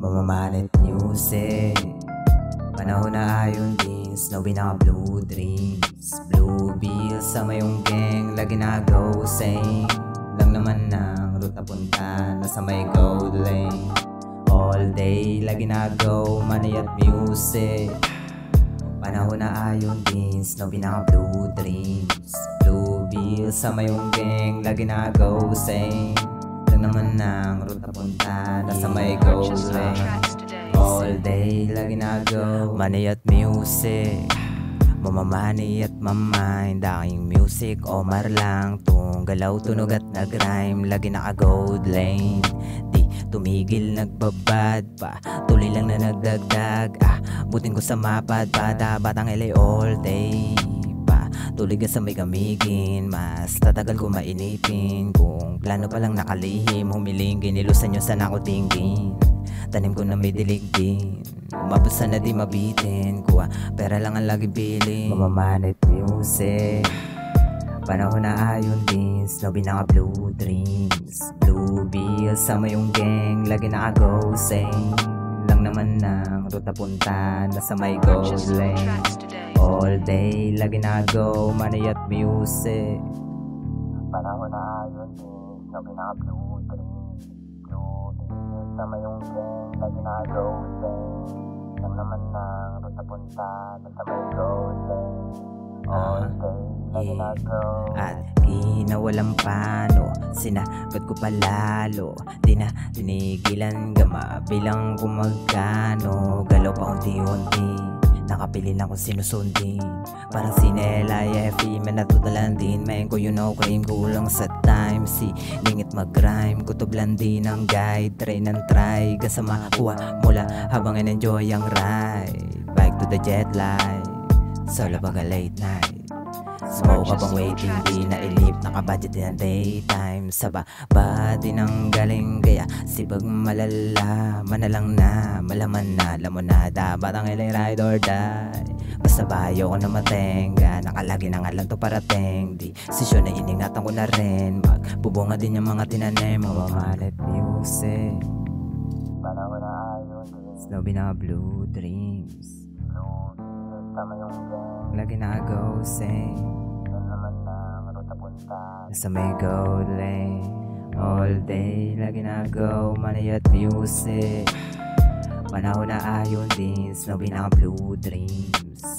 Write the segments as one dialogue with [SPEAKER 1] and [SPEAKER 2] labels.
[SPEAKER 1] Mamamanit music, panahon na ayon din, snowy na blue dreams. Blue bills sa mayong gang, lagi na go same. Lang naman ng route na punta, nasa may gold lane. All day, lagi na go, money at music. Panahon na ayon din, snowy na blue dreams. Blue bills sa mayong gang, lagi na go same. Lang naman ng route na punta, nasa may gold lane. All day, lagi na go, money at music. Mamamani at mamind, aking music Omar lang. Tunggalaw, tunog at nag-rhyme, lagi naka-gold lane. Di tumigil, nagbabad pa, tuloy lang na nagdagdag. Butin ko sa mapad, batang LA all day pa. Tuloy ka sa may gamigin, mas tatagal ko mainipin. Kung plano palang nakalihim, humiling, ginilusan nyo sana ako tingin. Tanim ko na may dilig din, umabusan na di mabitin. Kuha, pera lang ang laging piling. Mamamanit music, panahon na ayon din, snowy na blue dreams. Blue bills sa mayong gang, lagi na go same. Lang naman ng route na punta, nasa may gold lane. All day, lagi na go, money at music. Panahon na ayon din, snowy na blue dreams. Sa mayong gang, lagi na go same. Lang naman ng route na punta, nasa may gold lane. All day, lagi na go. At ginawalang pano, sinagot ko palalo. Di na tinigilan gama, bilang kung magkano. Galaw pa unti-unti, nakapili lang kung sinusundin. Parang sinela, F.E. may natutalan din. Main ko yun know, claim kulang sa time. Si lingit mag-rhyme, kutublan din ang guide. Try ng try, kasama kuha mula habang in-enjoy ang ride. Bike to the jet light, solo pag late night. Smoke habang waiting, di na ilip, nakabudget din ang daytime. Sa baba din ang galing, kaya sibag malala. Manalang na, malaman na, alam mo na, dapat ang LA ride or die. Basta bayo ko na matenga, nakalagi na nga lang to parating. Desisyon na iningatan ko na rin, magbubunga din yung mga tinanim. Mamamanit music, panahon na ayon din, snowy na blue dreams. Blue dreams, tama yung gang, lagi na go same. Yan naman ng route na punta, nasa may gold lane. All day, lagi na go, money at music. Panahon na ayon din, snowy na blue dreams.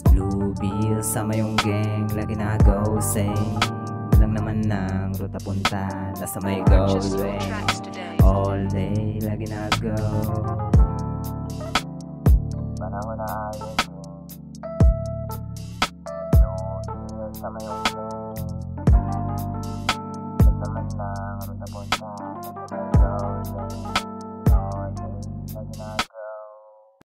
[SPEAKER 1] Blue bills sa mayong gang, lagi na go same. Lang naman ng route na punta, nasa may gold lane. All day, lagi na go. Panahon na ayon din, blue bills sa mayong gang. Lang naman ng route na punta.